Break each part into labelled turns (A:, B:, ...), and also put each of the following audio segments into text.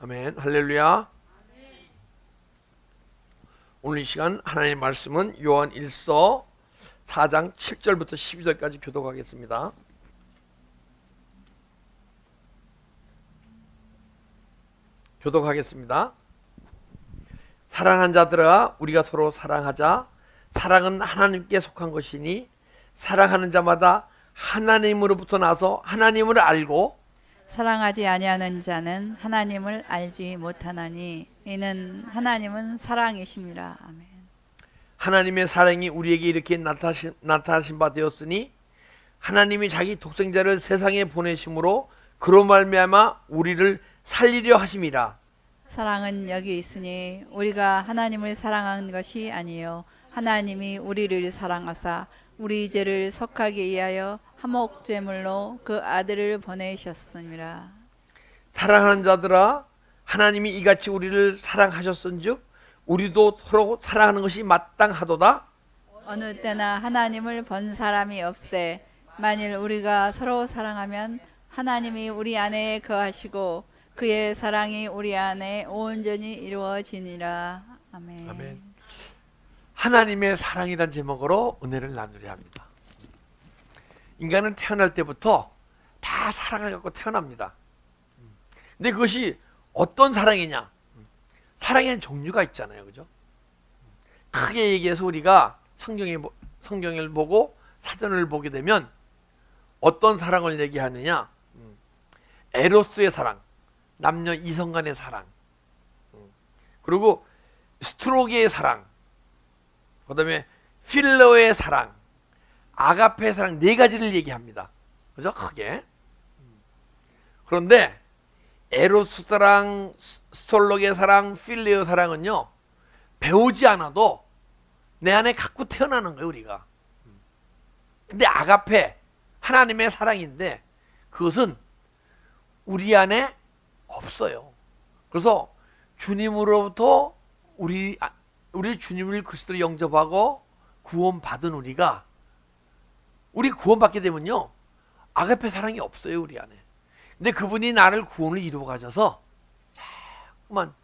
A: 아멘. 할렐루야. 오늘 이 시간 하나님의 말씀은 요한 1서 4장 7절부터 12절까지 교독하겠습니다. 교독하겠습니다. 사랑하는 자들아, 우리가 서로 사랑하자. 사랑은 하나님께 속한 것이니 사랑하는 자마다 하나님으로부터 나서 하나님을 알고
B: 사랑하지 아니하는 자는 하나님을 알지 못하나니 이는 하나님은 사랑이심이라. 아멘.
A: 하나님의 사랑이 우리에게 이렇게 나타나신 바 되었으니 하나님이 자기 독생자를 세상에 보내심으로 그로 말미암아 우리를 살리려 하심이라.
B: 사랑은 여기 있으니 우리가 하나님을 사랑한 것이 아니요 하나님이 우리를 사랑하사 우리 죄를 속하기 위하여 화목 제물로 그 아들을 보내셨습니다.
A: 사랑하는 자들아, 하나님이 이같이 우리를 사랑하셨은즉 우리도 서로 사랑하는 것이 마땅하도다.
B: 어느 때나 하나님을 본 사람이 없으되 만일 우리가 서로 사랑하면 하나님이 우리 안에 거하시고 그의 사랑이 우리 안에 온전히 이루어지니라. 아멘.
A: 아멘. 하나님의 사랑이란 제목으로 은혜를 나누려 합니다. 인간은 태어날 때부터 다 사랑을 갖고 태어납니다. 근데 그것이 어떤 사랑이냐? 사랑에는 종류가 있잖아요, 그죠? 크게 얘기해서 우리가 성경을 보고 사전을 보게 되면 어떤 사랑을 얘기하느냐? 에로스의 사랑, 남녀 이성 간의 사랑, 그리고 스트로게의 사랑, 그 다음에 필러의 사랑, 아가페의 사랑, 네 가지를 얘기합니다. 그죠? 크게. 그런데 에로스 사랑, 스톨록의 사랑, 필레의 사랑은요, 배우지 않아도 내 안에 갖고 태어나는 거예요, 우리가. 근데 아가페, 하나님의 사랑인데 그것은 우리 안에 없어요. 그래서 주님으로부터 우리 주님을 그리스도로 영접하고 구원받은 우리 구원받게 되면요, 아가페 사랑이 없어요, 우리 안에. 근데 그분이 나를 구원을 이루어 가셔서 자꾸만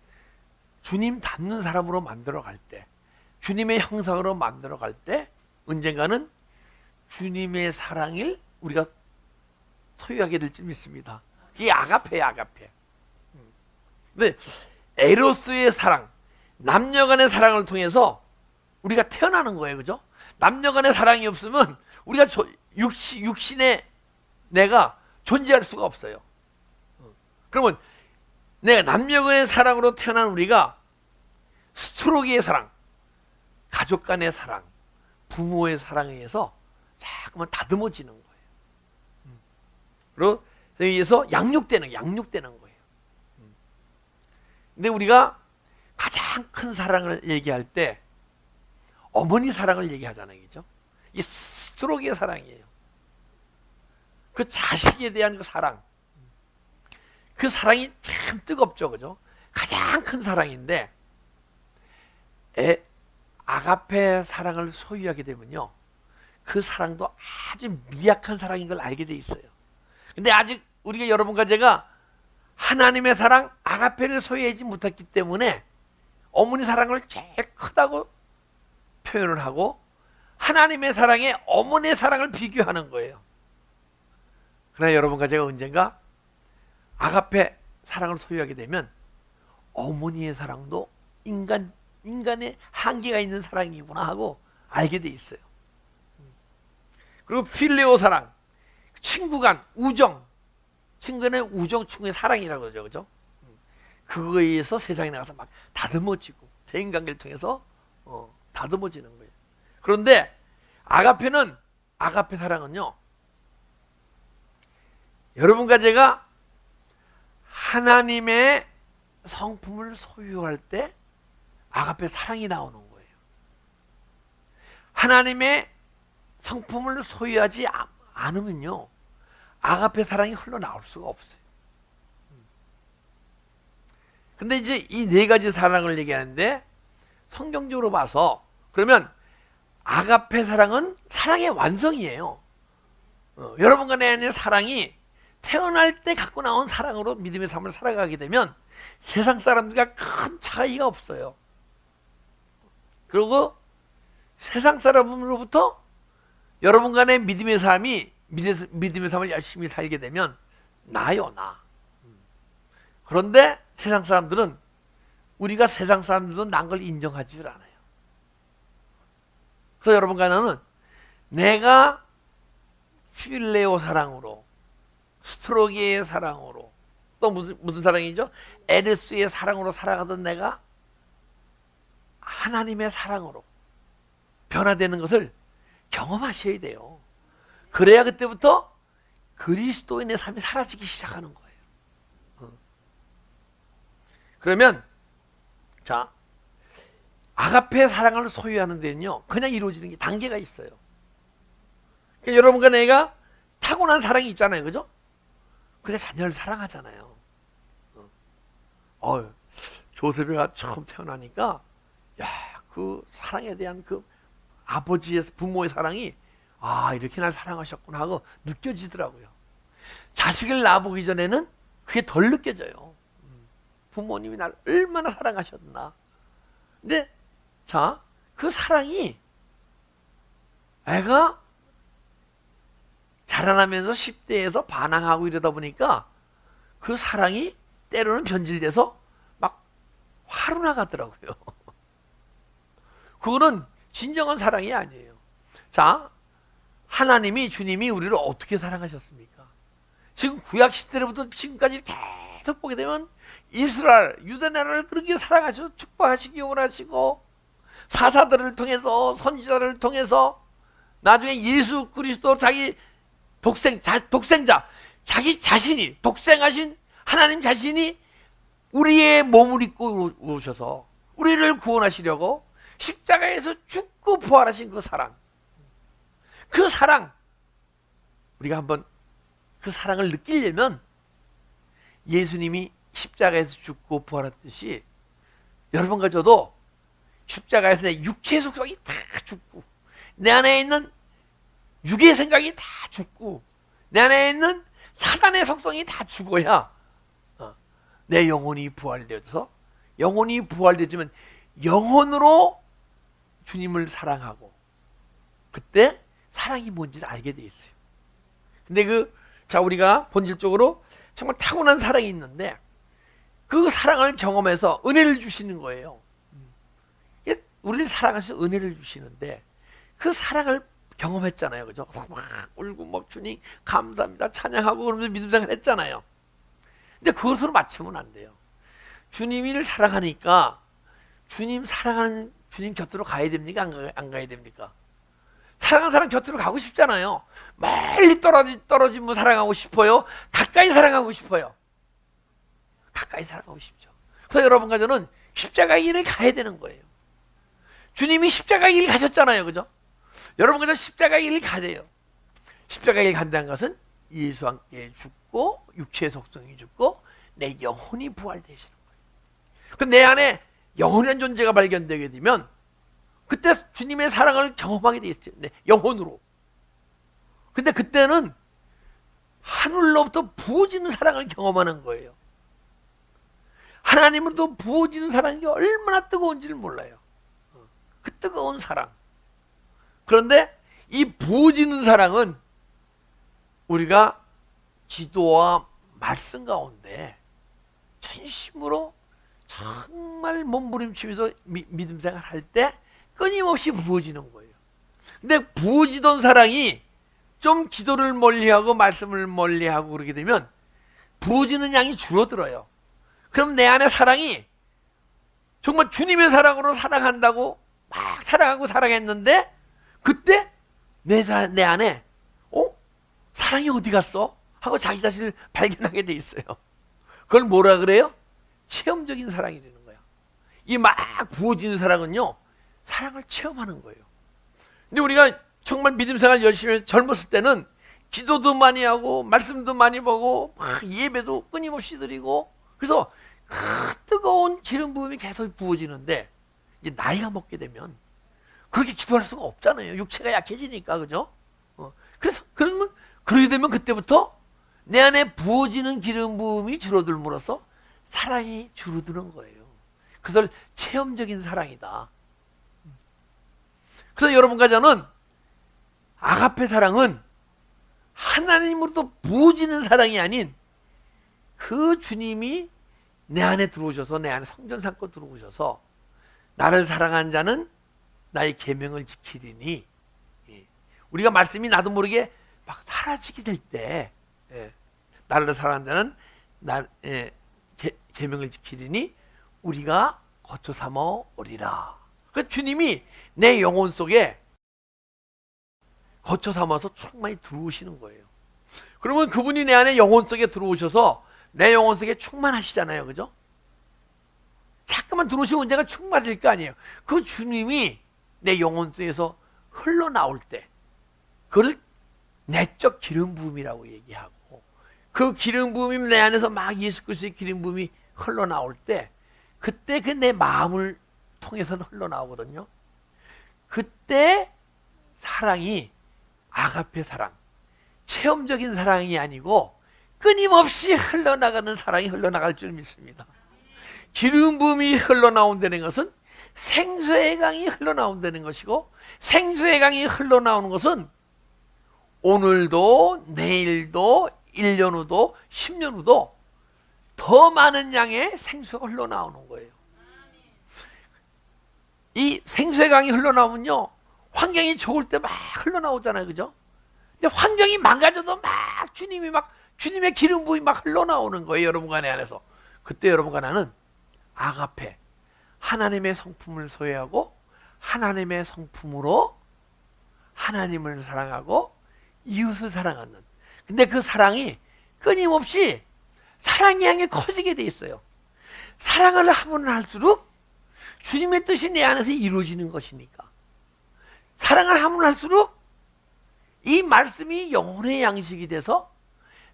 A: 주님 닮는 사람으로 만들어 갈 때, 주님의 형상으로 만들어 갈 때 언젠가는 주님의 사랑을 우리가 소유하게 될 줄 믿습니다. 이게 아가페야, 아가페. 근데 에로스의 사랑, 남녀 간의 사랑을 통해서 우리가 태어나는 거예요, 그죠? 남녀 간의 사랑이 없으면 우리가 육신의 내가 존재할 수가 없어요. 그러면 내가 남녀 간의 사랑으로 태어난 우리가 스트로게의 사랑, 가족 간의 사랑, 부모의 사랑에 의해서 자꾸만 다듬어지는 거예요. 그리고 의해서 양육되는 거예요. 근데 우리가 가장 큰 사랑을 얘기할 때 어머니 사랑을 얘기하잖아요, 그죠? 이게 스트로게의 사랑이에요. 그 자식에 대한 그 사랑, 그 사랑이 참 뜨겁죠, 그죠? 가장 큰 사랑인데 아가페 사랑을 소유하게 되면요, 그 사랑도 아주 미약한 사랑인 걸 알게 돼 있어요. 근데 아직 우리가 여러분과 제가 하나님의 사랑 아가페를 소유하지 못했기 때문에 어머니 사랑을 제일 크다고 표현을 하고 하나님의 사랑에 어머니의 사랑을 비교하는 거예요. 그러나 여러분과 제가 언젠가 아가페 사랑을 소유하게 되면 어머니의 사랑도 인간의 한계가 있는 사랑이구나 하고 알게 돼 있어요. 그리고 필레오 사랑, 친구 간 우정, 친구간의 우정, 친구의 사랑이라고 그러죠, 그죠? 그거에 의해서 세상에 나가서 막 다듬어지고 대인관계를 통해서 다듬어지는 거예요. 그런데 아가페 사랑은요, 여러분과 제가 하나님의 성품을 소유할 때 아가페 사랑이 나오는 거예요. 하나님의 성품을 소유하지 않으면요, 아가페 사랑이 흘러나올 수가 없어요. 근데 이제 이 네 가지 사랑을 얘기하는데 성경적으로 봐서 그러면 아가페 사랑은 사랑의 완성이에요. 여러분과 내 안에 사랑이 태어날 때 갖고 나온 사랑으로 믿음의 삶을 살아가게 되면 세상 사람들과 큰 차이가 없어요. 그리고 세상 사람으로부터 여러분 간의 믿음의 삶이 믿음의 삶을 열심히 살게 되면 나요, 나. 그런데 세상 사람들은 우리가 세상 사람들도 난 걸 인정하지 않아요. 그래서 여러분 간에는 내가 필레오 사랑으로, 스트로게의 사랑으로, 또 무슨 사랑이죠? 에르스의 사랑으로 살아가던 내가 하나님의 사랑으로 변화되는 것을 경험하셔야 돼요. 그래야 그때부터 그리스도인의 삶이 사라지기 시작하는 거예요. 그러면 자, 아가페 사랑을 소유하는 데는요, 그냥 이루어지는 게 단계가 있어요. 그러니까 여러분과 내가 타고난 사랑이 있잖아요, 그죠? 그래 자녀를 사랑하잖아요. 조세배가 처음 태어나니까, 야, 그 사랑에 대한 그 아버지의 부모의 사랑이 이렇게 날 사랑하셨구나 하고 느껴지더라고요. 자식을 낳아보기 전에는 그게 덜 느껴져요. 부모님이 날 얼마나 사랑하셨나. 근데 자, 그 사랑이 애가 자라나면서 10대에서 반항하고 이러다 보니까 그 사랑이 때로는 변질돼서 막 화로 나가더라고요. 그거는 진정한 사랑이 아니에요. 자, 하나님이, 주님이 우리를 어떻게 사랑하셨습니까? 지금 구약 시대로부터 지금까지 계속 보게 되면 이스라엘, 유다 나라를 그렇게 사랑하셔서 축복하시기 원하시고, 사사들을 통해서, 선지자를 통해서, 나중에 예수 그리스도 자기 독생자, 자기 자신이, 독생하신 하나님 자신이 우리의 몸을 입고 오셔서 우리를 구원하시려고 십자가에서 죽고 부활하신 그 사랑, 우리가 한번 그 사랑을 느끼려면 예수님이 십자가에서 죽고 부활했듯이 여러분과 저도 십자가에서 내 육체의 속성이 다 죽고, 내 안에 있는 육의 생각이 다 죽고, 내 안에 있는 사단의 속성이 다 죽어야 내 영혼이 부활되어서, 영혼이 부활되지만 영혼으로 주님을 사랑하고, 그때 사랑이 뭔지를 알게 돼 있어요. 근데 우리가 본질적으로 정말 타고난 사랑이 있는데, 그 사랑을 경험해서 은혜를 주시는 거예요. 우리를 사랑하셔서 은혜를 주시는데, 그 사랑을 경험했잖아요, 그죠? 막 울고 막 주님 감사합니다 찬양하고 그러면서 믿음 생활 했잖아요. 근데 그것으로 맞추면 안 돼요. 주님을 사랑하니까 주님 사랑하는 주님 곁으로 가야 됩니까? 안 가야 됩니까? 사랑하는 사람 곁으로 가고 싶잖아요. 멀리 떨어지면 사랑하고 싶어요? 가까이 사랑하고 싶어요? 가까이 사랑하고 싶죠. 그래서 여러분과 저는 십자가의 길을 가야 되는 거예요. 주님이 십자가의 길을 가셨잖아요, 그죠? 여러분과 저는 십자가의 길을 가야 돼요. 십자가의 길을 간다는 것은 예수 함께 죽고, 육체의 속성이 죽고, 내 영혼이 부활되시는 거예요. 그럼 내 안에 영혼이라는 존재가 발견되게 되면 그때 주님의 사랑을 경험하게 돼 있어요. 네, 영혼으로. 근데 그때는 하늘로부터 부어지는 사랑을 경험하는 거예요. 하나님으로부터 부어지는 사랑이 얼마나 뜨거운지를 몰라요. 그 뜨거운 사랑. 그런데 이 부어지는 사랑은 우리가 기도와 말씀 가운데 전심으로 정말 몸부림치면서 믿음 생활 할 때 끊임없이 부어지는 거예요. 근데 부어지던 사랑이 좀 기도를 멀리하고 말씀을 멀리하고 그러게 되면 부어지는 양이 줄어들어요. 그럼 내 안에 사랑이 정말 주님의 사랑으로 사랑한다고 막 사랑하고 사랑했는데, 그때 내 안에 사랑이 어디 갔어? 하고 자기 자신을 발견하게 돼 있어요. 그걸 뭐라 그래요? 체험적인 사랑이 되는 거야. 이 막 부어지는 사랑은요, 사랑을 체험하는 거예요. 근데 우리가 정말 믿음 생활 열심히 젊었을 때는 기도도 많이 하고 말씀도 많이 보고 막 예배도 끊임없이 드리고, 그래서 뜨거운 기름 부음이 계속 부어지는데, 이제 나이가 먹게 되면 그렇게 기도할 수가 없잖아요. 육체가 약해지니까, 그죠? 그래서 그러게 되면 그때부터 내 안에 부어지는 기름 부음이 줄어들므로써 사랑이 줄어드는 거예요. 그것을 체험적인 사랑이다. 그래서 여러분과 저는 아가페 사랑은 하나님으로부터 부어지는 사랑이 아닌 그 주님이 내 안에 들어오셔서 내 안에 성전 삼고 들어오셔서 나를 사랑한 자는 나의 계명을 지키리니, 우리가 말씀이 나도 모르게 막 사라지게 될 때, 나를 사랑한 자는 계명을 지키리니 우리가 거처 삼어 오리라. 그 주님이 내 영혼 속에 거처 삼아서 충만히 들어오시는 거예요. 그러면 그분이 내 안에 영혼 속에 들어오셔서 내 영혼 속에 충만하시잖아요. 그죠? 자꾸만 들어오시면 언제가 충만할 거 아니에요. 그 주님이 내 영혼 속에서 흘러나올 때 그걸 내적 기름 부음이라고 얘기하고, 그 기름 부음이 내 안에서 막 예수 그리스도의 기름 부음이 흘러나올 때 그때 그 내 마음을 통해서는 흘러나오거든요. 그때 사랑이 아가페 사랑, 체험적인 사랑이 아니고 끊임없이 흘러나가는 사랑이 흘러나갈 줄 믿습니다. 기름 부음이 흘러나온다는 것은 생수의 강이 흘러나온다는 것이고, 생수의 강이 흘러나오는 것은 오늘도 내일도 1년 후도 10년 후도 더 많은 양의 생수가 흘러나오는 거예요. 이 생수의 강이 흘러나오면요, 환경이 좋을 때 막 흘러나오잖아요. 그죠? 근데 환경이 망가져도 막 주님의 기름 부음이 막 흘러나오는 거예요. 여러분과 내 안에서. 그때 여러분과 나는 아가페, 하나님의 성품을 소유하고 하나님의 성품으로 하나님을 사랑하고 이웃을 사랑하는, 근데 그 사랑이 끊임없이 사랑이 향해 커지게 돼 있어요. 사랑을 하면 할수록 주님의 뜻이 내 안에서 이루어지는 것이니까. 사랑을 하면 할수록 이 말씀이 영혼의 양식이 돼서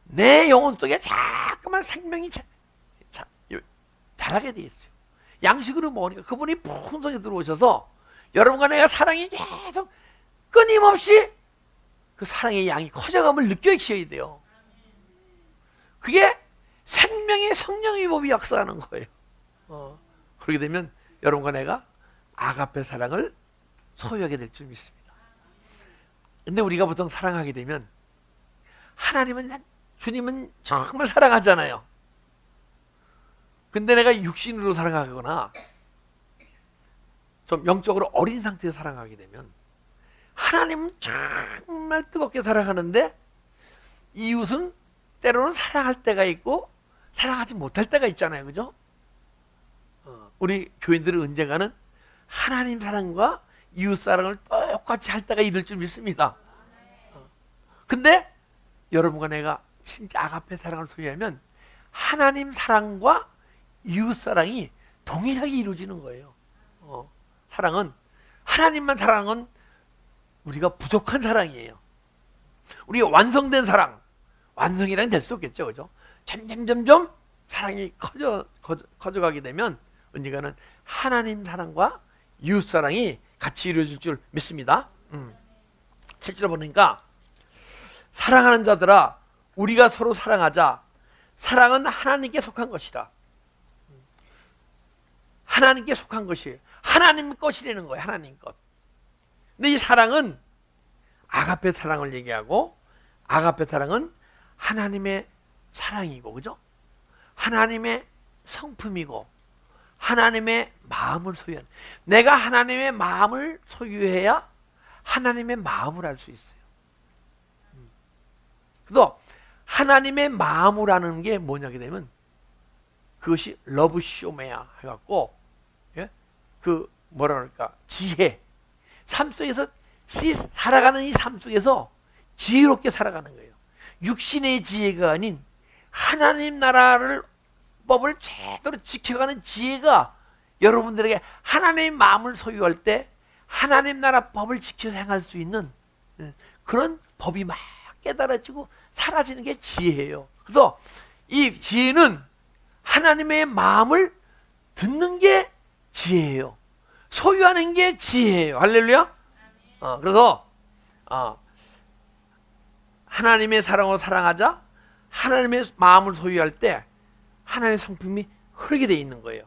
A: 내 영혼 속에 자꾸만 생명이 자라게 돼 있어요. 양식으로 먹으니까 그분이 풍성히 들어오셔서 여러분과 내가 사랑이 계속 끊임없이 그 사랑의 양이 커져감을 느껴지셔야 돼요. 그게 생명의 성령의 법이 역사하는 거예요. 그렇게 되면 여러분과 내가 아가페 사랑을 소유하게 될 줄 믿습니다. 근데 우리가 보통 사랑하게 되면 주님은 정말 사랑하잖아요. 근데 내가 육신으로 사랑하거나 좀 영적으로 어린 상태에서 사랑하게 되면 하나님은 정말 뜨겁게 사랑하는데 이웃은 때로는 사랑할 때가 있고 사랑하지 못할 때가 있잖아요. 그죠? 우리 교인들은 언젠가는 하나님 사랑과 이웃 사랑을 똑같이 할 때가 이를 줄 믿습니다. 근데 여러분과 내가 진짜 아가페 사랑을 소유하면 하나님 사랑과 이웃 사랑이 동일하게 이루어지는 거예요. 사랑은, 하나님만 사랑은 우리가 부족한 사랑이에요. 우리가 완성된 사랑, 완성이란 될 수 없겠죠. 그죠? 점점 사랑이 커져가게 되면 언젠가는 하나님 사랑과 이웃 사랑이 같이 이루어질 줄 믿습니다. 7절 보니까 사랑하는 자들아 우리가 서로 사랑하자. 사랑은 하나님께 속한 것이다. 하나님께 속한 것이에요. 하나님 것이라는 거예요. 하나님 것. 근데 이 사랑은 아가페 사랑을 얘기하고, 아가페 사랑은 하나님의 사랑이고, 그죠? 하나님의 성품이고 하나님의 마음을 소유한, 내가 하나님의 마음을 소유해야 하나님의 마음을 알 수 있어요. 그래서 하나님의 마음을 아는 게 뭐냐게 되면 그것이 러브쇼메야 해갖고, 그 뭐라 그럴까, 지혜, 삶 속에서 살아가는 이 삶 속에서 지혜롭게 살아가는 거예요. 육신의 지혜가 아닌 하나님 나라를 법을 제대로 지켜가는 지혜가 여러분들에게 하나님의 마음을 소유할 때 하나님 나라 법을 지켜서 행할 수 있는 그런 법이 막 깨달아지고 사라지는 게 지혜예요. 그래서 이 지혜는 하나님의 마음을 듣는 게 지혜예요. 소유하는 게 지혜예요. 할렐루야. 그래서 하나님의 사랑으로 사랑하자. 하나님의 마음을 소유할 때 하나님의 성품이 흐르게 돼 있는 거예요.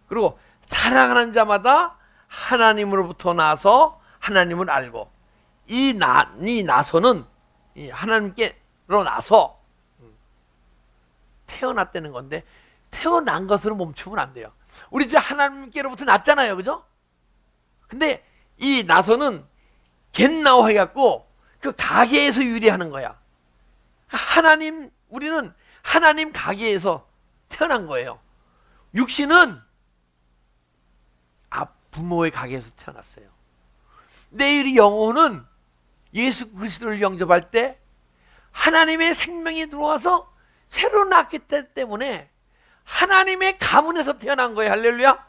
A: 그리고 사랑하는 자마다 하나님으로부터 나서 하나님을 알고 이 나서는 이 하나님께로 나서 태어났다는 건데 태어난 것으로 멈추면 안 돼요. 우리 이제 하나님께로부터 났잖아요, 그죠? 근데 이 나서는 겟나오 해갖고 그 가계에서 유래하는 거야. 우리는 하나님 가계에서 태어난 거예요. 육신은 부모의 가계에서 태어났어요. 내일 영혼은 예수 그리스도를 영접할 때 하나님의 생명이 들어와서 새로 낳기 때문에 하나님의 가문에서 태어난 거예요. 할렐루야.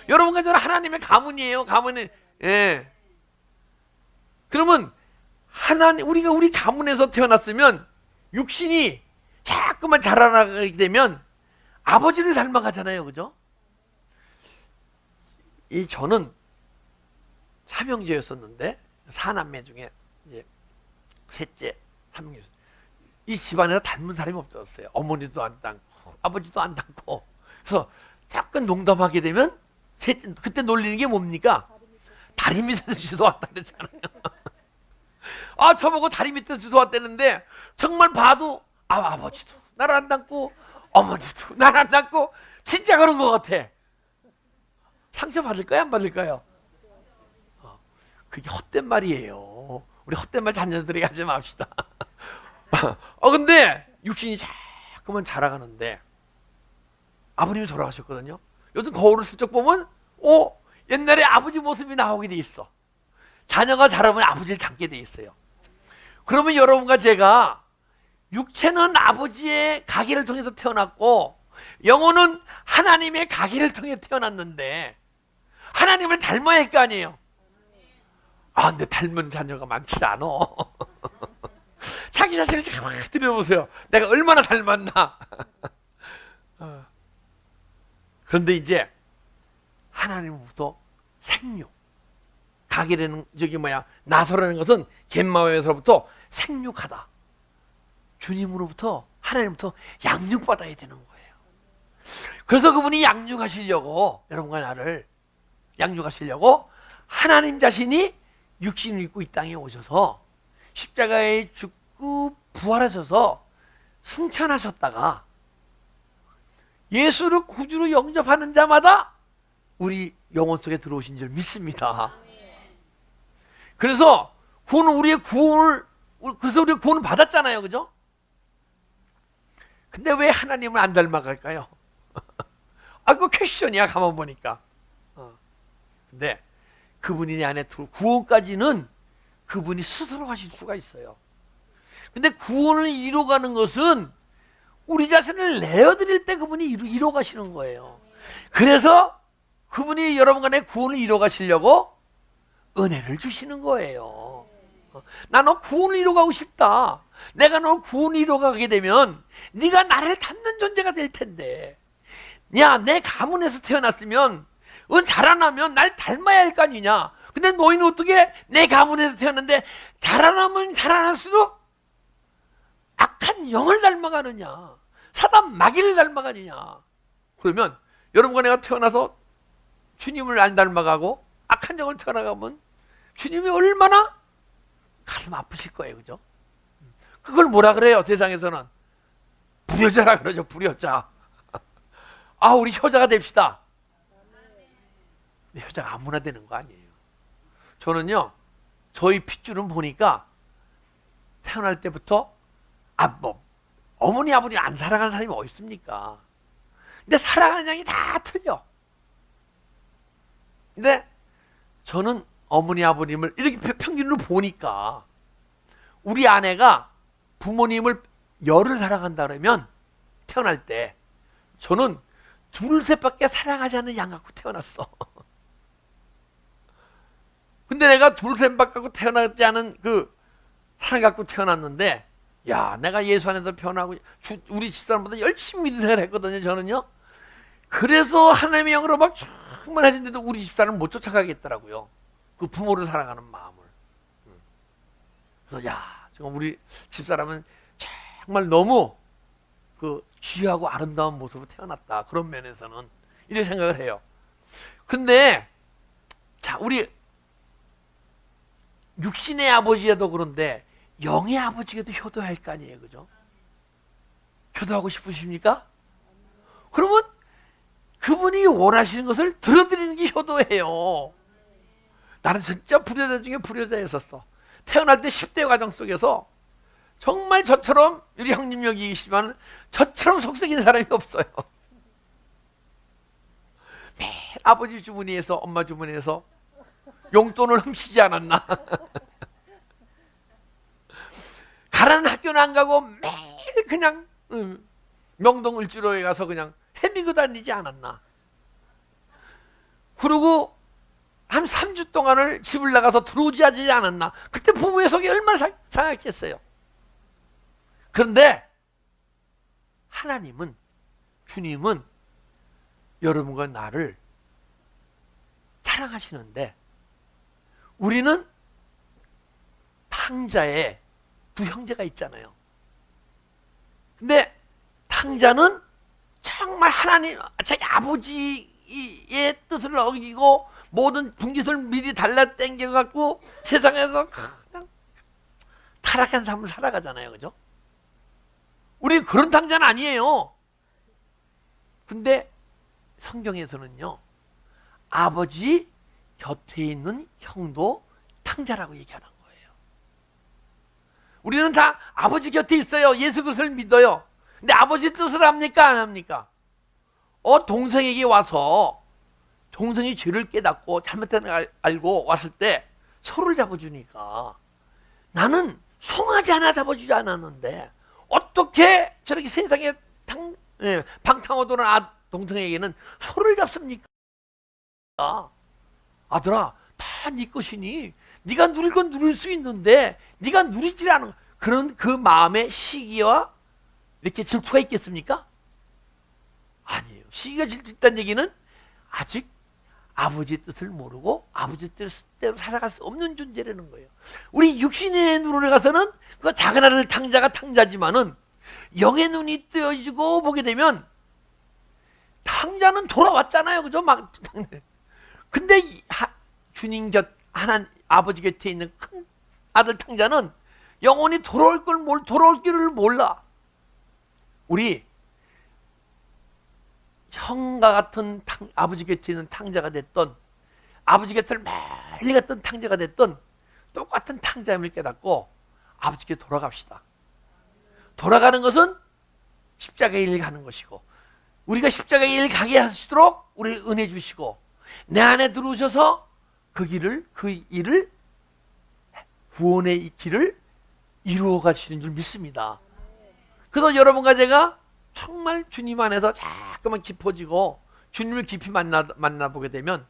A: 여러분과 저는 하나님의 가문이에요. 가문이. 예. 그러면 우리가 우리 가문에서 태어났으면 육신이 자꾸만 자라나게 되면 아버지를 닮아가잖아요, 그죠? 저는 삼형제였었는데 사남매 중에 이제 셋째 삼형제였어요. 이 집안에서 닮은 사람이 없었어요. 어머니도 안 닮고 아버지도 안 닮고. 그래서 자꾸 농담하게 되면 그때 놀리는 게 뭡니까? 다리 밑에서 주워 왔다 그랬잖아요. 저보고 다리 밑에서 주워 왔다는데 정말 봐도 아버지도 나를 안 닮고 어머니도 나를 안 닮고 진짜 그런 것 같아. 상처 받을까요? 안 받을까요? 그게 헛된 말이에요. 우리 헛된 말 자녀들에게 하지 맙시다. 근데 육신이 자꾸만 자라가는데 아버님이 돌아가셨거든요. 요즘 거울을 슬쩍 보면 옛날에 아버지 모습이 나오게 돼 있어. 자녀가 자라면 아버지를 닮게 돼 있어요. 그러면 여러분과 제가 육체는 아버지의 가계를 통해서 태어났고 영혼은 하나님의 가계를 통해 태어났는데 하나님을 닮아야 할 거 아니에요. 근데 닮은 자녀가 많지 않아. 자기 자신을 가만히 들여보세요. 내가 얼마나 닮았나. 그런데 하나님으로부터 생육, 가계라는 나서라는 것은 갯마오에서부터 생육하다. 주님으로부터 하나님부터 양육받아야 되는 거예요. 그래서 그분이 양육하시려고 여러분과 나를 양육하시려고 하나님 자신이 육신을 입고 이 땅에 오셔서 십자가에 죽고 부활하셔서 승천하셨다가 예수를 구주로 영접하는 자마다 우리 영혼 속에 들어오신 줄 믿습니다. 그래서 우리가 구원을 받았잖아요, 그죠? 근데 왜 하나님을 안 닮아갈까요? 그거 퀘스천이야, 가만 보니까. 근데 그분이 내 안에 구원까지는 그분이 스스로 하실 수가 있어요. 근데 구원을 이뤄가는 것은 우리 자신을 내어드릴 때 그분이 이뤄가시는 거예요. 그래서 그분이 여러분과 내 구원을 이뤄가시려고 은혜를 주시는 거예요. 나 너 구원을 이뤄가고 싶다. 내가 너 구원을 이뤄가게 되면 네가 나를 닮는 존재가 될 텐데, 내 가문에서 태어났으면 자라나면 날 닮아야 할 거 아니냐. 근데 너희는 어떻게 내 가문에서 태어났는데 자라나면 자라날수록 악한 영을 닮아가느냐, 사단 마귀를 닮아가느냐. 그러면 여러분과 내가 태어나서 주님을 안 닮아가고 악한 영을 태어나가면 주님이 얼마나 가슴 아프실 거예요, 그죠? 그걸 뭐라 그래요? 세상에서는 불효자라 그러죠. 불효자. 우리 효자가 됩시다. 근데 효자가 아무나 되는 거 아니에요. 저는요, 저희 핏줄은 보니까 태어날 때부터 어머니 아버지 안 사랑하는 사람이 어디 있습니까? 근데 사랑하는 양이 다 틀려. 근데 저는 어머니 아버님을 이렇게 평균으로 보니까 우리 아내가 부모님을 열을 사랑한다 그러면 태어날 때 저는 둘 셋밖에 사랑하지 않는 양 갖고 태어났어. 근데 내가 둘 셋밖에 갖고 태어나지 않은 그 사랑 갖고 태어났는데, 내가 예수 안에서 변하고 우리 집사람보다 열심히 인생을 했거든요, 저는요. 그래서 하나님의 영으로 막 충만해진데도 우리 집사람은 못 쫓아가겠더라고요. 그 부모를 사랑하는 마음을. 그래서 지금 우리 집사람은 정말 너무 귀하고 아름다운 모습으로 태어났다. 그런 면에서는 이렇게 생각을 해요. 근데 자, 우리 육신의 아버지에도 그런데 영의 아버지에도 효도할 거 아니에요, 그죠? 효도하고 싶으십니까? 그러면 그분이 원하시는 것을 들어드리는 게 효도예요. 나는 진짜 불효자 중에 불효자였었어. 태어날 때 10대 과정 속에서 정말 저처럼, 우리 형님 여기 계시지만 저처럼 속썩인 사람이 없어요. 매일 아버지 주머니에서, 엄마 주머니에서 용돈을 훔치지 않았나. 가라는 학교는 안 가고 매일 그냥 명동 을지로에 가서 그냥 헤매고 다니지 않았나. 그리고 한 3주 동안을 집을 나가서 들어오지 하지 않았나. 그때 부모의 속이 얼마나 상했겠어요. 그런데 하나님은, 주님은 여러분과 나를 사랑하시는데, 우리는 탕자에 두 형제가 있잖아요. 근데 탕자는 정말 하나님, 자기 아버지의 뜻을 어기고 모든 분깃을 미리 달라 땡겨갖고 세상에서 그냥 타락한 삶을 살아가잖아요. 그죠? 우리 그런 탕자는 아니에요. 근데 성경에서는요, 아버지 곁에 있는 형도 탕자라고 얘기하는 거예요. 우리는 다 아버지 곁에 있어요. 예수 그리스도를 믿어요. 근데 아버지 뜻을 합니까? 안 합니까? 동생에게 와서 동생이 죄를 깨닫고 잘못된 걸 알고 왔을 때 소를 잡아주니까 나는 송아지 하나 잡아주지 않았는데 어떻게 저렇게 세상에 방탕하고 도는 동생에게는 소를 잡습니까? 아들아, 다 네 것이니 네가 누릴 건 누릴 수 있는데 네가 누리지 않은 그런 그 마음의 시기와 이렇게 질투가 있겠습니까? 아니에요. 시기가 질투 있다는 얘기는 아직 아버지의 뜻을 모르고 아버지 뜻대로 살아갈 수 없는 존재라는 거예요. 우리 육신의 눈으로 가서는 그 작은 아들 탕자가 탕자지만은 영의 눈이 뜨여지고 보게 되면 탕자는 돌아왔잖아요. 그죠? 막. 근데 주님 곁, 아버지 곁에 있는 큰 아들 탕자는 영원히 돌아올 길을 몰라. 우리 형과 같은 아버지 곁에 있는 탕자가 됐던, 아버지 곁을 멀리 갔던 탕자가 됐던 똑같은 탕자임을 깨닫고 아버지께 돌아갑시다. 돌아가는 것은 십자가의 일 가는 것이고, 우리가 십자가의 일 가게 하시도록 우리 은혜 주시고 내 안에 들어오셔서 그 일을 구원의 길을 이루어 가시는 줄 믿습니다. 그래서 여러분과 제가 정말 주님 안에서 자꾸만 깊어지고 주님을 깊이 만나보게 되면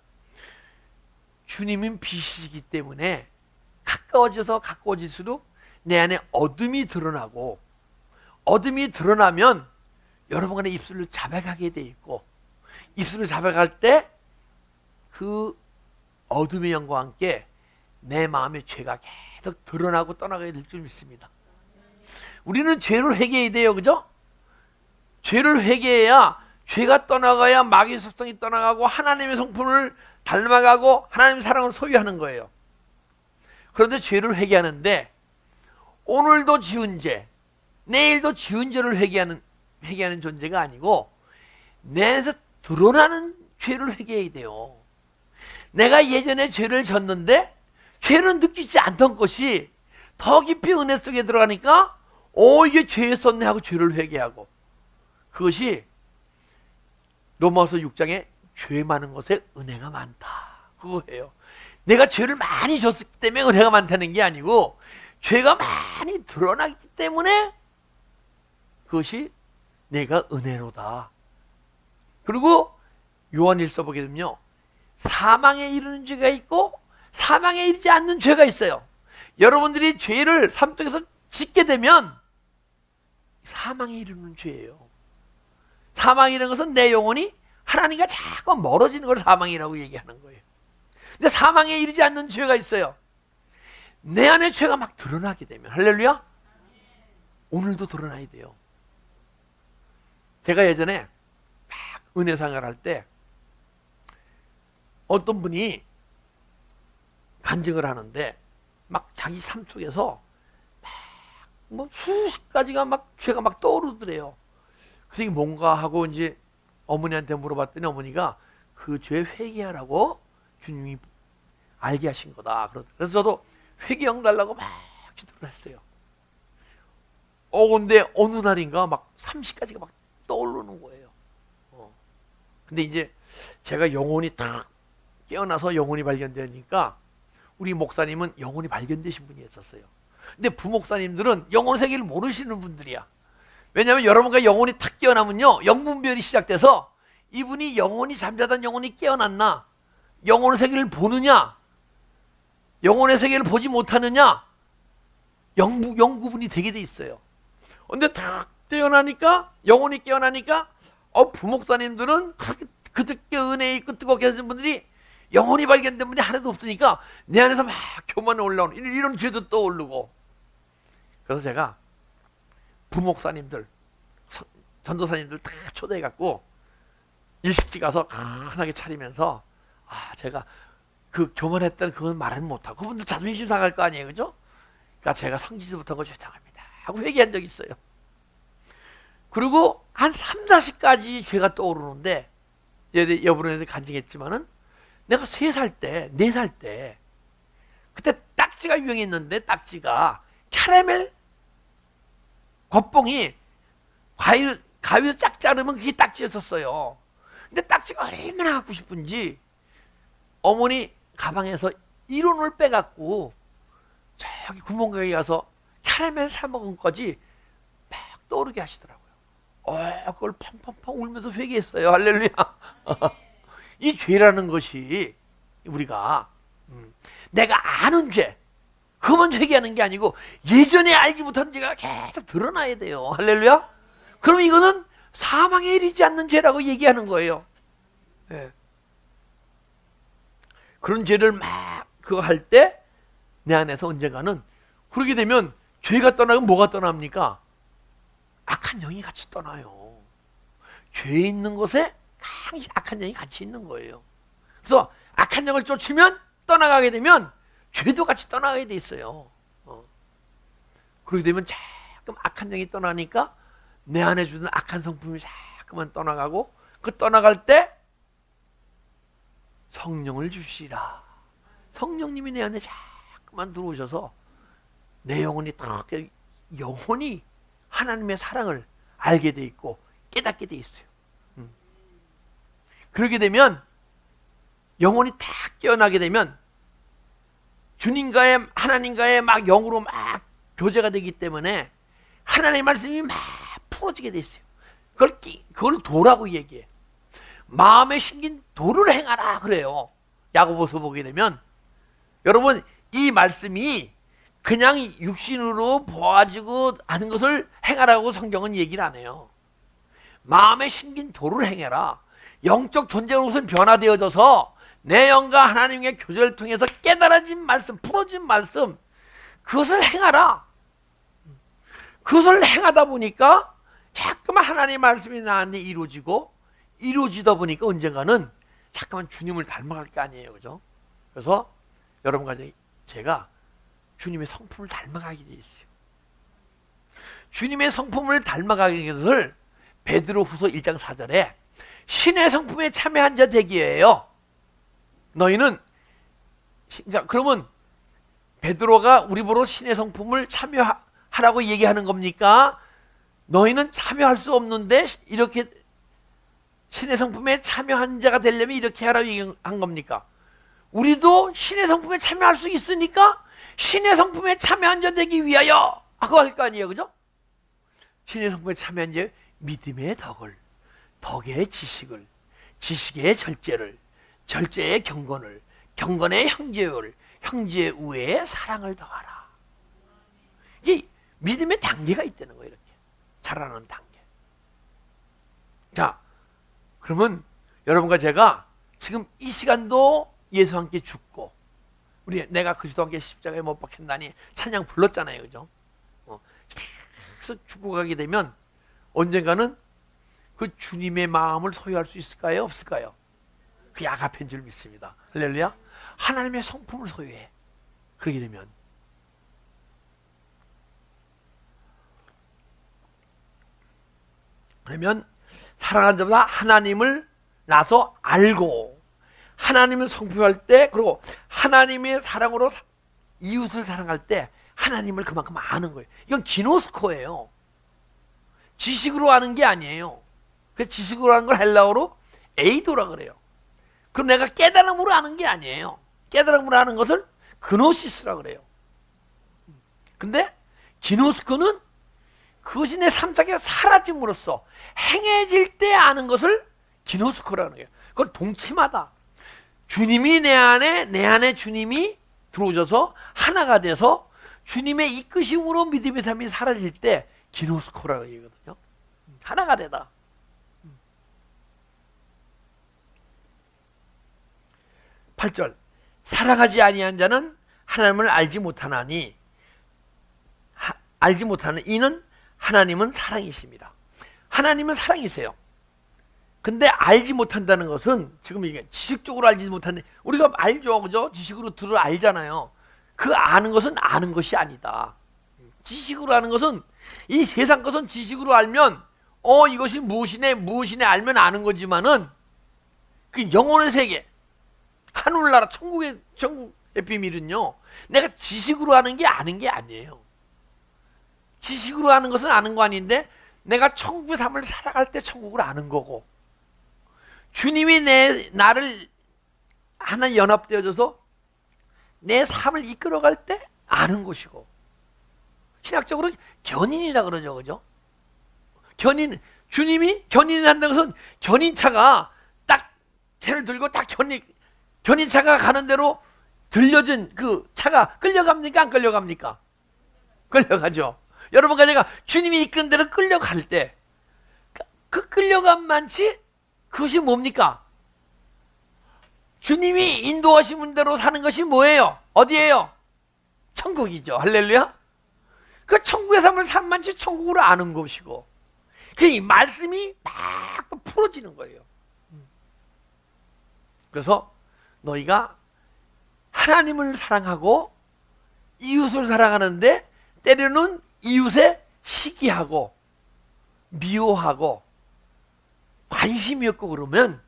A: 주님은 빛이시기 때문에 가까워질수록 내 안에 어둠이 드러나고, 어둠이 드러나면 여러분간의 입술을 잡아가게 돼 있고, 입술을 잡아갈 때 그 어둠의 영과 함께 내 마음의 죄가 계속 드러나고 떠나가게 될 줄 믿습니다. 우리는 죄를 회개해야 돼요. 그죠? 죄를 회개해야 죄가 떠나가야 마귀의 속성이 떠나가고 하나님의 성품을 닮아가고 하나님의 사랑을 소유하는 거예요. 그런데 죄를 회개하는데 오늘도 지은 죄, 내일도 지은 죄를 회개하는 존재가 아니고 내 안에서 드러나는 죄를 회개해야 돼요. 내가 예전에 죄를 졌는데 죄를 느끼지 않던 것이 더 깊이 은혜 속에 들어가니까 이게 죄였었네 하고 죄를 회개하고, 그것이 로마서 6장에 죄 많은 것에 은혜가 많다, 그거예요. 내가 죄를 많이 졌기 때문에 은혜가 많다는 게 아니고 죄가 많이 드러나기 때문에 그것이 내가 은혜로다. 그리고 요한일서 보게 되면요, 사망에 이르는 죄가 있고 사망에 이르지 않는 죄가 있어요. 여러분들이 죄를 삶 속에서 짓게 되면 사망에 이르는 죄예요. 사망에 이르는 것은 내 영혼이 하나님과 자꾸 멀어지는 걸 사망이라고 얘기하는 거예요. 근데 사망에 이르지 않는 죄가 있어요. 내 안에 죄가 막 드러나게 되면, 할렐루야, 오늘도 드러나야 돼요. 제가 예전에 막 은혜상을 할 때 어떤 분이 간증을 하는데 막 자기 삶 속에서 막 뭐 수십 가지가 막 죄가 막 떠오르더래요. 그래서 이게 뭔가 하고 이제 어머니한테 물어봤더니 어머니가 그 죄 회개하라고 주님이 알게 하신 거다. 그래서 저도 회개형 달라고 막 기도를 했어요. 근데 어느 날인가 막 30가지가 막 떠오르는 거예요. 근데 이제 제가 영혼이 탁 깨어나서 영혼이 발견되니까 우리 목사님은 영혼이 발견되신 분이었었어요. 근데 부목사님들은 영혼 세계를 모르시는 분들이야. 왜냐하면 여러분과 영혼이 탁 깨어나면요, 영분별이 시작돼서 이분이 영혼이 잠자던 영혼이 깨어났나, 영혼의 세계를 보느냐, 영혼의 세계를 보지 못하느냐, 영구분이 되게 돼 있어요. 근데 탁 깨어나니까, 영혼이 깨어나니까 부목사님들은 그렇게 은혜 있고 뜨겁게 하시는 분들이 영혼이 발견된 분이 하나도 없으니까 내 안에서 막 교만에 올라오는 이런 죄도 떠오르고. 그래서 제가 부목사님들, 전도사님들 다 초대해갖고 일식집 가서 간단하게 차리면서 제가 그 교만했던 그건 말은 못하고 그분들 자존심 상할 거 아니에요, 그죠? 그러니까 제가 성지지 못한 거 죄송합니다 하고 회개한 적이 있어요. 그리고 한 3, 40가지 죄가 떠오르는데 여러분한테 간증했지만은 내가 3살 때, 4살 때 그때 딱지가 유행했는데 딱지가 캐러멜 겉봉이 가위로 짝 자르면 그게 딱지였었어요. 근데 딱지가 얼마나 갖고 싶은지 어머니 가방에서 1원을 빼갖고 저기 구멍가게 가서 캐러멜 사 먹은 거지 막 떠오르게 하시더라고요. 그걸 팡팡팡 울면서 회개했어요. 할렐루야. 이 죄라는 것이 우리가 내가 아는 죄 그만 회개하는 게 아니고 예전에 알지 못한 죄가 계속 드러나야 돼요. 할렐루야. 그럼 이거는 사망에 이르지 않는 죄라고 얘기하는 거예요. 네. 그런 죄를 막 그거 할 때 내 안에서 언젠가는 그러게 되면 죄가 떠나면 뭐가 떠납니까? 악한 영이 같이 떠나요. 죄 있는 곳에 항상 악한 영이 같이 있는 거예요. 그래서 악한 영을 쫓으면 떠나가게 되면 죄도 같이 떠나가게 돼 있어요. 그러게 되면 자꾸만 악한 영이 떠나니까 내 안에 주는 악한 성품이 자꾸만 떠나가고 그 떠나갈 때 성령을 주시라. 성령님이 내 안에 자꾸만 들어오셔서 내 영혼이 딱 영혼이 하나님의 사랑을 알게 돼 있고 깨닫게 돼 있어요. 그러게 되면 영혼이 탁 깨어나게 되면 주님과의 하나님과의 막 영으로 막 교제가 되기 때문에 하나님의 말씀이 막 풀어지게 돼 있어요. 그걸 도라고 얘기해. 마음에 심긴 도를 행하라 그래요. 야고보서 보게 되면 여러분 이 말씀이 그냥 육신으로 보아지고 하는 것을 행하라고 성경은 얘기를 안 해요. 마음에 심긴 도를 행해라. 영적 존재로서 변화되어져서 내 영과 하나님의 교제를 통해서 깨달아진 말씀, 풀어진 말씀 그것을 행하라. 그것을 행하다 보니까 자꾸만 하나님의 말씀이 나한테 이루어지다 보니까 언젠가는 자꾸만 주님을 닮아갈 게 아니에요. 그죠? 그래서 여러분과 제가 주님의 성품을 닮아가게 돼 있어요. 주님의 성품을 닮아가게 된 것을 베드로후서 1장 4절에 신의 성품에 참여한 자 되기예요. 너희는 그러면 베드로가 우리 보러 신의 성품을 참여하라고 얘기하는 겁니까? 너희는 참여할 수 없는데 이렇게 신의 성품에 참여한 자가 되려면 이렇게 하라고 얘기한 겁니까? 우리도 신의 성품에 참여할 수 있으니까 신의 성품에 참여한 자 되기 위하여 하고 할 거 아니에요, 그죠? 신의 성품에 참여한 자 믿음의 덕을, 덕의 지식을, 지식의 절제를, 절제의 경건을, 경건의 형제를, 형제의 우애의 사랑을 더하라. 이게 믿음의 단계가 있다는 거예요. 이렇게 자라는 단계. 자, 그러면 여러분과 제가 지금 이 시간도 예수와 함께 죽고 내가 그리스도와 함께 십자가에 못 박혔나니 찬양 불렀잖아요, 그죠? 계속 죽고 가게 되면 언젠가는 그 주님의 마음을 소유할 수 있을까요? 없을까요? 그게 아가페인 줄 믿습니다. 할렐루야. 하나님의 성품을 소유해. 그러게 되면 그러면 사랑하는 자보다 하나님을 나서 알고 하나님을 성품할 때, 그리고 하나님의 사랑으로 이웃을 사랑할 때 하나님을 그만큼 아는 거예요. 이건 기노스코예요. 지식으로 아는 게 아니에요. 그래서 지식으로 아는 걸 헬라어로 에이도라 그래요. 그럼 내가 깨달음으로 아는 게 아니에요. 깨달음으로 아는 것을 그노시스라 그래요. 근데 기노스코는 그것이 내 삶 속에 사라짐으로써 행해질 때 아는 것을 기노스코라는 거예요. 그걸 동침하다. 주님이 내 안에 주님이 들어오셔서 하나가 돼서 주님의 이끄심으로 믿음의 삶이 사라질 때 기노스코라는 얘기거든요. 하나가 되다. 8절 사랑하지 아니한 자는 하나님을 알지 못하나니 알지 못하는 이는 하나님은 사랑이십니다. 하나님은 사랑이세요. 근데 알지 못한다는 것은 지금 이게 지식적으로 알지 못하는, 우리가 알죠, 그죠? 지식으로 들어 알잖아요. 그 아는 것은 아는 것이 아니다. 지식으로 아는 것은, 이 세상 것은 지식으로 알면 이것이 무엇이네 알면 아는 거지만은 그 영혼의 세계, 하늘나라 천국의 비밀은요, 내가 지식으로 아는 게 아는 게 아니에요. 지식으로 아는 것은 아는 거 아닌데 내가 천국의 삶을 살아갈 때 천국을 아는 거고, 주님이 나를 하나 연합되어져서 내 삶을 이끌어갈 때 아는 것이고, 신학적으로 견인이라 그러죠, 그죠? 견인, 주님이 견인한다는 것은 견인차가 딱 채를 들고 딱 견인차가 가는 대로 들려진 그 차가 끌려갑니까? 안 끌려갑니까? 끌려가죠. 여러분과 제가 주님이 이끄는 대로 끌려갈 때 그 끌려감 많지? 그것이 뭡니까? 주님이 인도하시는 대로 사는 것이 뭐예요? 어디예요? 천국이죠. 할렐루야. 그 천국의 삶을 산만치 천국으로 아는 것이고, 그 말씀이 막 풀어지는 거예요. 그래서 너희가 하나님을 사랑하고 이웃을 사랑하는데 때로는 이웃에 시기하고 미워하고 관심이 없고 그러면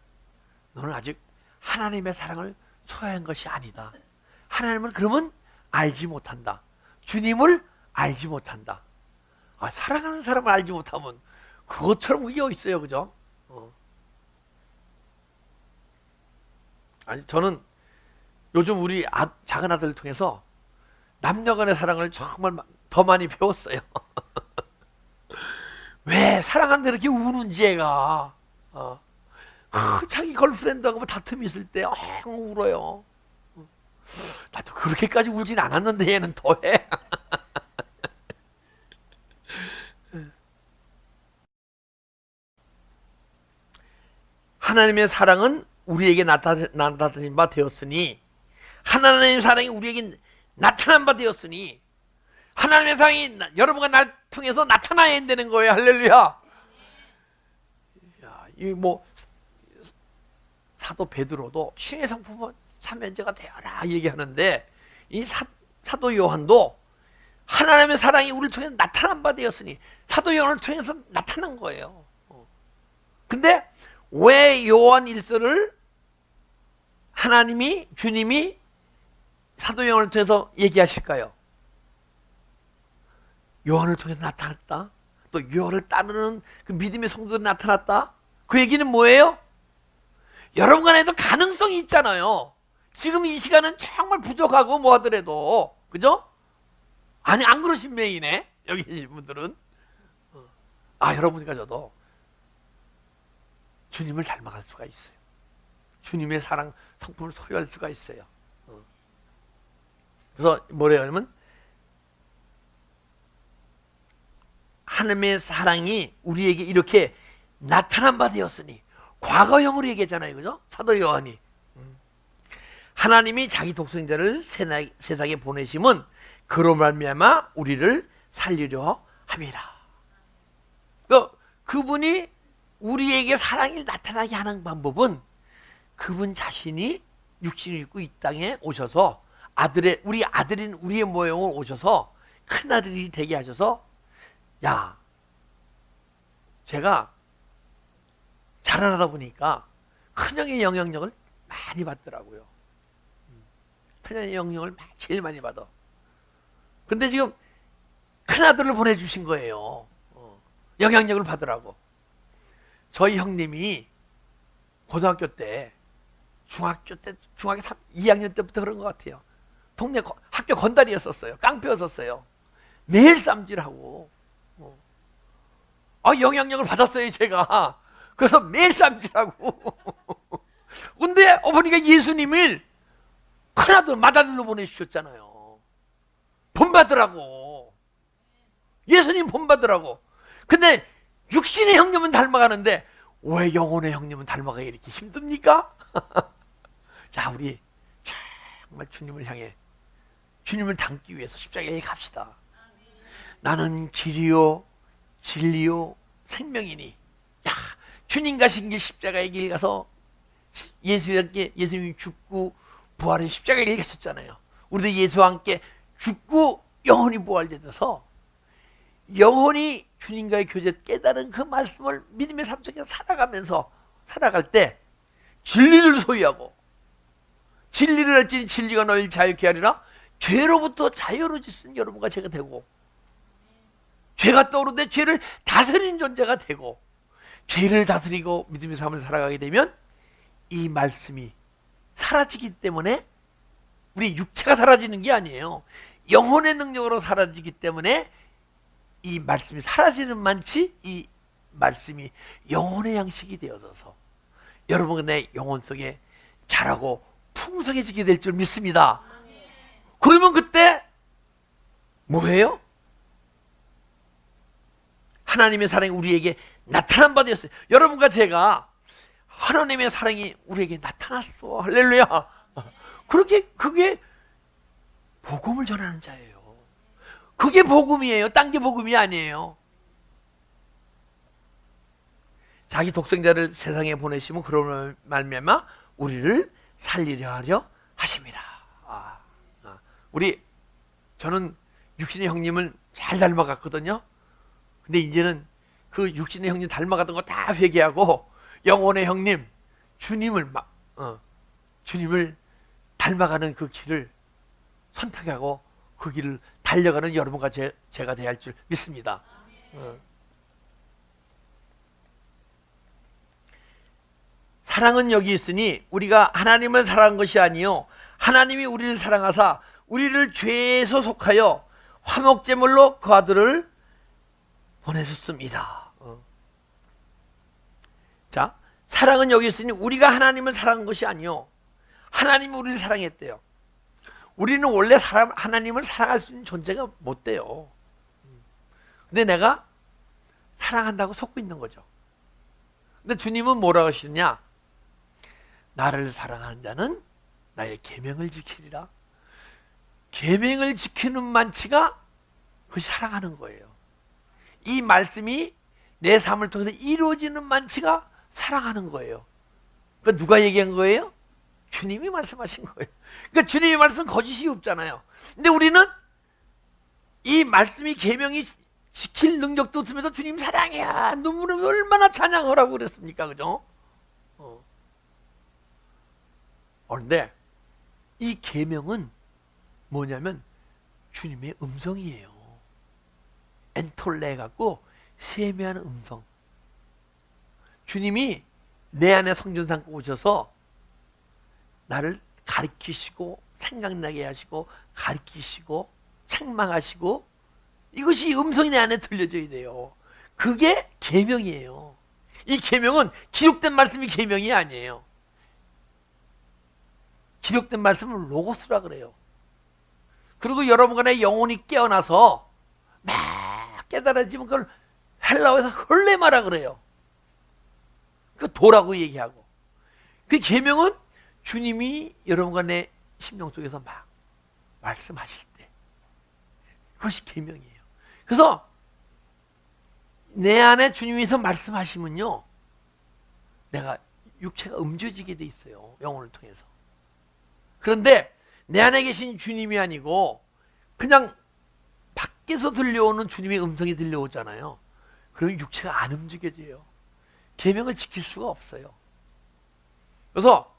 A: 너는 아직 하나님의 사랑을 소유한 것이 아니다. 하나님을 그러면 알지 못한다. 주님을 알지 못한다. 사랑하는 사람을 알지 못하면 그것처럼 그게 어디 있어요, 그죠? 아니, 저는 요즘 우리 작은 아들을 통해서 남녀간의 사랑을 정말 더 많이 배웠어요. 왜 사랑하는데 이렇게 우는지 애가 자기 걸프렌드하고 다툼이 있을 때 울어요. 나도 그렇게까지 울진 않았는데 얘는 더해. 하나님의 사랑은 우리에게 나타난 바 되었으니, 하나님의 사랑이 우리에게 나타난 바 되었으니, 하나님의 사랑이 여러분과 날 통해서 나타나야 된다는 거예요. 할렐루야. 이 사도 베드로도 신의 성품은 참여자가 되어라 얘기하는데, 이 사도 요한도 하나님의 사랑이 우리를 통해서 나타난 바 되었으니 사도 요한을 통해서 나타난 거예요. 근데 왜 요한 일서를 주님이 사도 요한을 통해서 얘기하실까요? 요한을 통해서 나타났다. 또 요한을 따르는 그 믿음의 성도들이 나타났다. 그 얘기는 뭐예요? 여러분 간에도 가능성이 있잖아요. 지금 이 시간은 정말 부족하고 뭐 하더라도, 그죠? 아니, 안 그러신 메이네, 여기 계신 분들은. 여러분과 저도 주님을 닮아갈 수가 있어요. 주님의 사랑 성품을 소유할 수가 있어요. 그래서 뭐래요? 하면 하나님의 사랑이 우리에게 이렇게 나타난 바 되었으니, 과거형으로 얘기했잖아요, 그죠? 사도 요한이 하나님이 자기 독생자를 세상에 보내심은 그로 말미암아 우리를 살리려 함이라. 그분이 우리에게 사랑이 나타나게 하는 방법은 그분 자신이 육신을 입고 이 땅에 오셔서 우리 아들인 우리의 모형을 오셔서 큰아들이 되게 하셔서, 야, 제가 자라나다 보니까 큰형의 영향력을 많이 받더라고요. 큰형의 영향을 제일 많이 받아. 근데 지금 큰아들을 보내주신 거예요. 영향력을 받으라고. 저희 형님이 고등학교 때, 중학교 2학년 때부터 그런 것 같아요. 동네 학교 건달이었었어요. 깡패였었어요. 매일 쌈질하고. 영향력을 받았어요, 제가. 그래서 매일 쌈질하고. 근데 어머니가 예수님을 큰아들, 맏아들로 보내주셨잖아요. 본받으라고. 예수님 본받으라고. 근데 육신의 형님은 닮아가는데 왜 영혼의 형님은 닮아가기 이렇게 힘듭니까? 자, 우리 정말 주님을 향해 주님을 닮기 위해서 십자가에 갑시다. 나는 길이요 진리요 생명이니. 야, 주님 가신 길 십자가의 길 가서 예수와 함께 예수님이 죽고 부활한 십자가의 길 가셨잖아요. 우리도 예수와 함께 죽고 영혼이 부활되어서 영혼이 주님과의 교제 깨달은 그 말씀을 믿음의 삶 속에 살아가면서 살아갈 때 진리를 소유하고, 진리를 할지니 진리가 너희를 자유케 하리라. 죄로부터 자유로워지신 여러분과 제가 되고, 죄가 떠오르되 죄를 다스리는 존재가 되고, 죄를 다스리고 믿음의 삶을 살아가게 되면 이 말씀이 사라지기 때문에, 우리 육체가 사라지는 게 아니에요. 영혼의 능력으로 사라지기 때문에 이 말씀이 사라지는 만치 이 말씀이 영혼의 양식이 되어져서 여러분의 영혼 속에 자라고 풍성해지게 될 줄 믿습니다. 그러면 그때 뭐예요? 하나님의 사랑이 우리에게 나타난 바 되었어요. 여러분과 제가 하나님의 사랑이 우리에게 나타났어. 할렐루야. 그게 복음을 전하는 자예요. 그게 복음이에요. 딴 게 복음이 아니에요. 자기 독생자를 세상에 보내시면 그런 말미암아 우리를 살리려 하려 하십니다. 저는 육신의 형님을 잘 닮아갔거든요. 근데 이제는 그 육신의 형님 닮아가던 거 다 회개하고 영혼의 형님, 주님을 닮아가는 그 길을 선택하고 그 길을 달려가는 여러분과 제가 돼야 할 줄 믿습니다. 사랑은 여기 있으니 우리가 하나님을 사랑한 것이 아니요 하나님이 우리를 사랑하사 우리를 죄에서 속하여 화목제물로 그 아들을 보내셨습니다. 자, 사랑은 여기 있으니 우리가 하나님을 사랑한 것이 아니요 하나님이 우리를 사랑했대요. 우리는 원래 하나님을 사랑할 수 있는 존재가 못 돼요. 근데 내가 사랑한다고 속고 있는 거죠. 근데 주님은 뭐라고 하시느냐? 나를 사랑하는 자는 나의 계명을 지키리라. 계명을 지키는 만치가 그것이 사랑하는 거예요. 이 말씀이 내 삶을 통해서 이루어지는 만치가 사랑하는 거예요. 그러니까 누가 얘기한 거예요? 주님이 말씀하신 거예요. 그러니까 주님의 말씀은 거짓이 없잖아요. 근데 우리는 이 말씀이 계명이 지킬 능력도 없으면서 주님 사랑이야 눈물을 얼마나 찬양하라고 그랬습니까? 그죠? 그런데 이 계명은 뭐냐면 주님의 음성이에요. 엔톨레 갖고 세미한 음성. 주님이 내 안에 성전 삼고 오셔서 나를 가르치시고 생각나게 하시고 가르치시고 책망하시고, 이것이 음성이 내 안에 들려져야 돼요. 그게 계명이에요. 이 계명은 기록된 말씀이 계명이 아니에요. 기록된 말씀을 로고스라 그래요. 그리고 여러분 간에 영혼이 깨어나서 막 깨달아지면 그걸 헬라어에서 헐레마라 그래요. 그 도라고 얘기하고. 그 계명은 주님이 여러분과 내 심령 속에서 막 말씀하실 때 그것이 계명이에요. 그래서 내 안에 주님께서 말씀하시면요 내가 육체가 움켜쥐게 돼 있어요. 영혼을 통해서. 그런데 내 안에 계신 주님이 아니고 그냥 밖에서 들려오는 주님의 음성이 들려오잖아요. 그럼 육체가 안 움직여져요. 계명을 지킬 수가 없어요. 그래서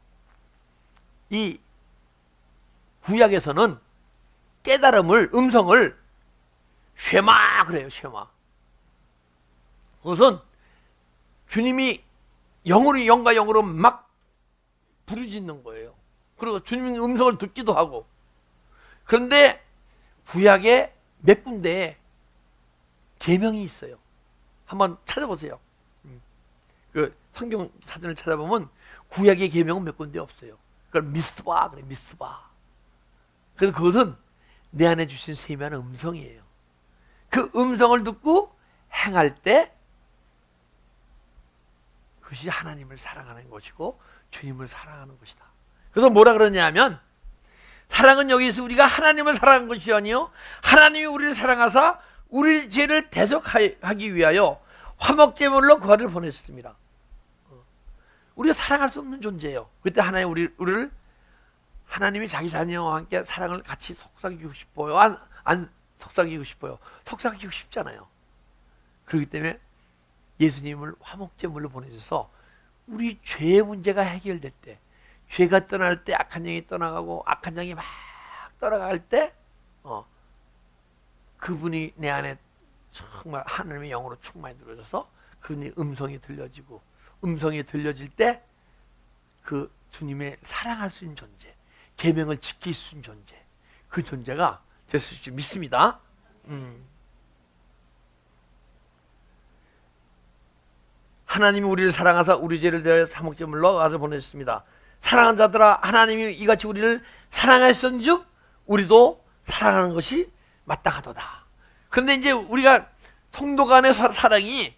A: 이 구약에서는 깨달음을, 음성을 쉐마 그래요. 쉐마. 그것은 주님이 영과 영으로 막 부르짖는 거예요. 그리고 주님의 음성을 듣기도 하고. 그런데 구약에 몇 군데에 계명이 있어요. 한번 찾아보세요. 그 성경 사전을 찾아보면 구약의 계명은 몇 군데 없어요. 그걸 미스바 그래, 미스바. 그래서 그것은 내 안에 주신 세미한 음성이에요. 그 음성을 듣고 행할 때 그것이 하나님을 사랑하는 것이고 주님을 사랑하는 것이다. 그래서 뭐라 그러냐면 사랑은 여기서 우리가 하나님을 사랑한 것이 아니요 하나님이 우리를 사랑하사 우리 죄를 대속하기 위하여 화목제물로 그를 보냈습니다. 우리가 사랑할 수 없는 존재예요. 그때 하나님 우리를 하나님이 자기 자녀와 함께 사랑을 같이 속삭이고 싶어요? 안 속삭이고 싶어요? 속삭이고 싶잖아요. 그렇기 때문에 예수님을 화목제물로 보내줘서 우리 죄의 문제가 해결될 때, 죄가 떠날 때 악한 영이 떠나가고 악한 영이 막 떠나갈 때 그분이 내 안에 정말 하나님의 영으로 충만히 들어져서 그분의 음성이 들려지고 음성이 들려질 때 그 주님의 사랑할 수 있는 존재, 계명을 지킬 수 있는 존재, 그 존재가 될 수 있지 믿습니다. 하나님이 우리를 사랑하사 우리 죄를 대하여 화목제물로 가져 보내셨습니다. 사랑하는 자들아 하나님이 이같이 우리를 사랑하셨은즉 우리도 사랑하는 것이 마땅하도다. 그런데 이제 우리가 성도 간의 사랑이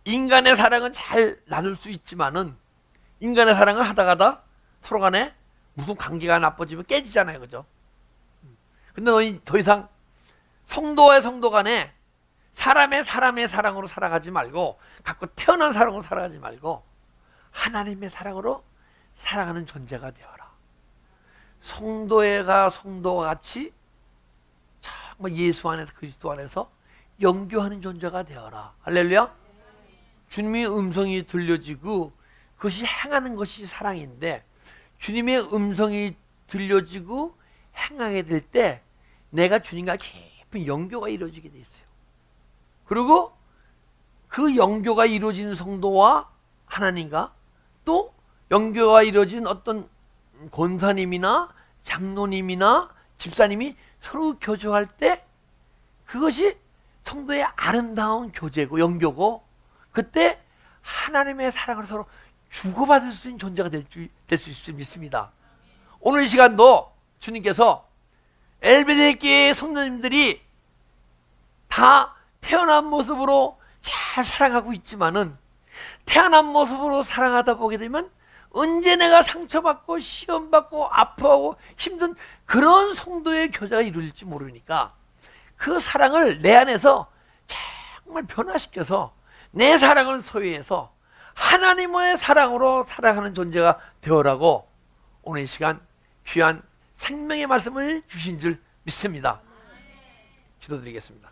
A: 인간의 사랑은 잘 나눌 수 있지만은 인간의 사랑을 하다가다 서로 간에 무슨 관계가 나빠지면 깨지잖아요. 그죠? 근데 너희 더 이상 성도와 성도 간에 사람의 사랑으로 살아가지 말고 갖고 태어난 사랑으로 살아가지 말고 하나님의 사랑으로 살아가는 존재가 되어라. 성도와 같이 정말 예수 안에서 그리스도 안에서 영교하는 존재가 되어라. 할렐루야. 주님의 음성이 들려지고 그것이 행하는 것이 사랑인데 주님의 음성이 들려지고 행하게 될 때 내가 주님과 깊은 영교가 이루어지게 돼 있어요. 그리고 그 영교가 이루어진 성도와 하나님과 또 영교가 이루어진 어떤 권사님이나 장로님이나 집사님이 서로 교조할 때 그것이 성도의 아름다운 교제고 영교고 그때 하나님의 사랑을 서로 주고받을 수 있는 존재가 될 수 있을 믿습니다. 오늘 이 시간도 주님께서 엘베데 교회의 성도님들이 다 태어난 모습으로 잘 사랑하고 있지만은 태어난 모습으로 사랑하다 보게 되면 언제 내가 상처받고 시험받고 아파하고 힘든 그런 성도의 교제가 이루어질지 모르니까 그 사랑을 내 안에서 정말 변화시켜서 내 사랑을 소유해서 하나님의 사랑으로 살아가는 존재가 되어라고 오늘 이 시간 귀한 생명의 말씀을 주신 줄 믿습니다. 기도드리겠습니다.